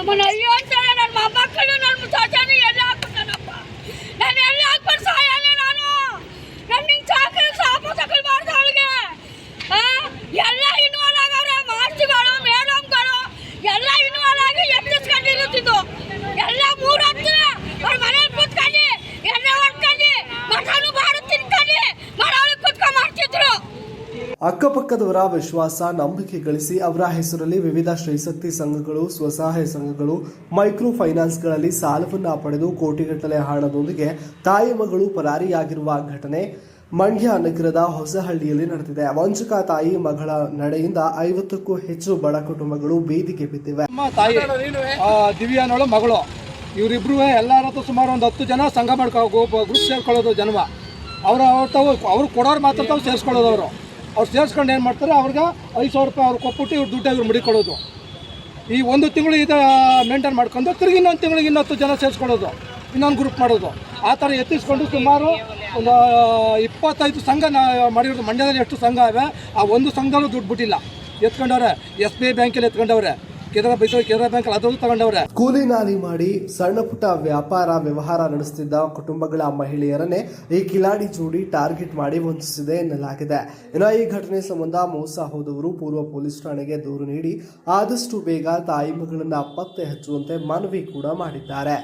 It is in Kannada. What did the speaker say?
ನಮ್ಮನ್ನ ಅಯ್ಯೋ ಅಂತಾರೆ. ನನ್ನ ಮೊಮ್ಮಕ್ಕಳು ನನ್ನ ಸೊಸೆನೂ ಎಲ್ಲ ಹಾಕ್ಬಿಟ್ಟಾನಪ್ಪ. ನಾನು ಎಲ್ಲ ಹಾಕ್ಬಿಟ್ಟು ಸಾಯಲ್ಲ ನಾನು. ನನ್ನ ಹಿಂಗೆ ಸಾಕು ಮಾಡಬಾರ್ದು ಅವಳಿಗೆ. ಎಲ್ಲ ಇನ್ವಾಲ್ವ್ ಆಗವ್ರೆ. ಮಾಸ್ಟರ್ಗಳು ಮೇಡಮ್ಗಳು ಎಲ್ಲ ಇನ್ವಾಲ್ವ್ ಆಗಿ ಎತ್ತಿಸ್ಕೊಂಡಿರುತ್ತಿದ್ದು ಎಲ್ಲ 3 ಹೊತ್ತು ಅವ್ರ ಮನೇಲಿ ಕೂತ್ಕೊಂಡು ಎಣ್ಣೆ ಹೊಡ್ಕೊಂಡು ಮಟನು ಬಾಡು ತಿನ್ಕೊಂಡು ಮನೆಯೊಳಗೆ ಕೂತ್ಕೊಂಡು ಮಾಡ್ತಿದ್ರು. ಅಕ್ಕಪಕ್ಕದವರ ವಿಶ್ವಾಸ ನಂಬಿಕೆ ಗಳಿಸಿ ಅವರ ಹೆಸರಲ್ಲಿ ವಿವಿಧ ಶ್ರೀಶಕ್ತಿ ಸಂಘಗಳು, ಸ್ವಸಹಾಯ ಸಂಘಗಳು, ಮೈಕ್ರೋ ಫೈನಾನ್ಸ್ಗಳಲ್ಲಿ ಸಾಲವನ್ನು ಪಡೆದು ಕೋಟಿಗಟ್ಟಲೆ ಹಣದೊಂದಿಗೆ ತಾಯಿ ಮಗಳು ಪರಾರಿಯಾಗಿರುವ ಘಟನೆ ಮಂಡ್ಯ ನಗರದ ಹೊಸಹಳ್ಳಿಯಲ್ಲಿ ನಡೆದಿದೆ. ವಂಚಕ ತಾಯಿ ಮಗಳ ನಡೆಯಿಂದ 50ಕ್ಕೂ ಹೆಚ್ಚು ಬಡ ಕುಟುಂಬಗಳು ಬೀದಿಗೆ ಬಿದ್ದಿವೆ. ತಾಯಿ ದಿವ್ಯಾನೋಳು ಮಗಳು ಇವರಿಬ್ರು ಎಲ್ಲರ ಸುಮಾರು ಒಂದು 10 ಜನ ಸಂಘ ಗ್ರೂಪ್ ಸೇರ್ಕೊಳ್ಳೋದು ಜನ್ಮ. ಅವ್ರು ಕೊಡೋರು ಮಾತ್ರ ತಾವು ಸೇರಿಸ್ಕೊಳ್ಳೋದು. ಅವ್ರು ಸೇರಿಸ್ಕೊಂಡು ಏನು ಮಾಡ್ತಾರೆ, ಅವ್ರಿಗೆ 5,000 ರೂಪಾಯಿ ಅವ್ರು ಕೊಟ್ಬಿಟ್ಟು ಇವ್ರು ದುಡ್ಡು ಇವ್ರು ಮುಡಿಕೊಳ್ಳೋದು. ಈ ಒಂದು ತಿಂಗಳು ಇದು ಮೇಂಟೈನ್ ಮಾಡ್ಕೊಂಡು ತಿರುಗಿ ಇನ್ನೊಂದು ತಿಂಗಳಿಗೆ 10 ಜನ ಸೇರಿಸ್ಕೊಳ್ಳೋದು, ಇನ್ನೊಂದು ಗ್ರೂಪ್ ಮಾಡೋದು. ಆ ಥರ ಎತ್ತಿಸ್ಕೊಂಡು ಸುಮಾರು ಒಂದು 25 ಸಂಘ ಮಾಡಿರೋದು. ಮಂಡ್ಯದಲ್ಲಿ ಎಷ್ಟು ಸಂಘ ಇವೆ, ಆ ಒಂದು ಸಂಘದಲ್ಲೂ ದುಡ್ಡು ಬಿಟ್ಟಿಲ್ಲ. ಎತ್ಕೊಂಡವ್ರೆ. SBI ಬ್ಯಾಂಕಲ್ಲಿ ಎತ್ಕೊಂಡವ್ರೆ, ಕೆನರಾ ಬ್ಯಾಂಕಲ್ಲಿ ಅದರಲ್ಲೂ ತಗೊಂಡವ್ರೆ. ಕೂಲಿ ನಾಲಿ ಮಾಡಿ ಸಣ್ಣ ಪುಟ್ಟ ವ್ಯವಹಾರ ನಡೆಸುತ್ತಿದ್ದ ಕುಟುಂಬಗಳ ಮಹಿಳೆಯರನ್ನೇ ಈ ಕಿಲಾಡಿ ಜೋಡಿ ಟಾರ್ಗೆಟ್ ಮಾಡಿ ವಂಚಿಸಿದೆ ಎನ್ನಲಾಗಿದೆ. ಇನ್ನು ಈ ಘಟನೆ ಸಂಬಂಧ ಮೋಸ ಹೋದವರು ಪೂರ್ವ ಪೊಲೀಸ್ ಠಾಣೆಗೆ ದೂರು ನೀಡಿ ಆದಷ್ಟು ಬೇಗ ತಾಯಿ ಮಗಳನ್ನ ಪತ್ತೆ ಹಚ್ಚುವಂತೆ ಮನವಿ ಕೂಡ ಮಾಡಿದ್ದಾರೆ.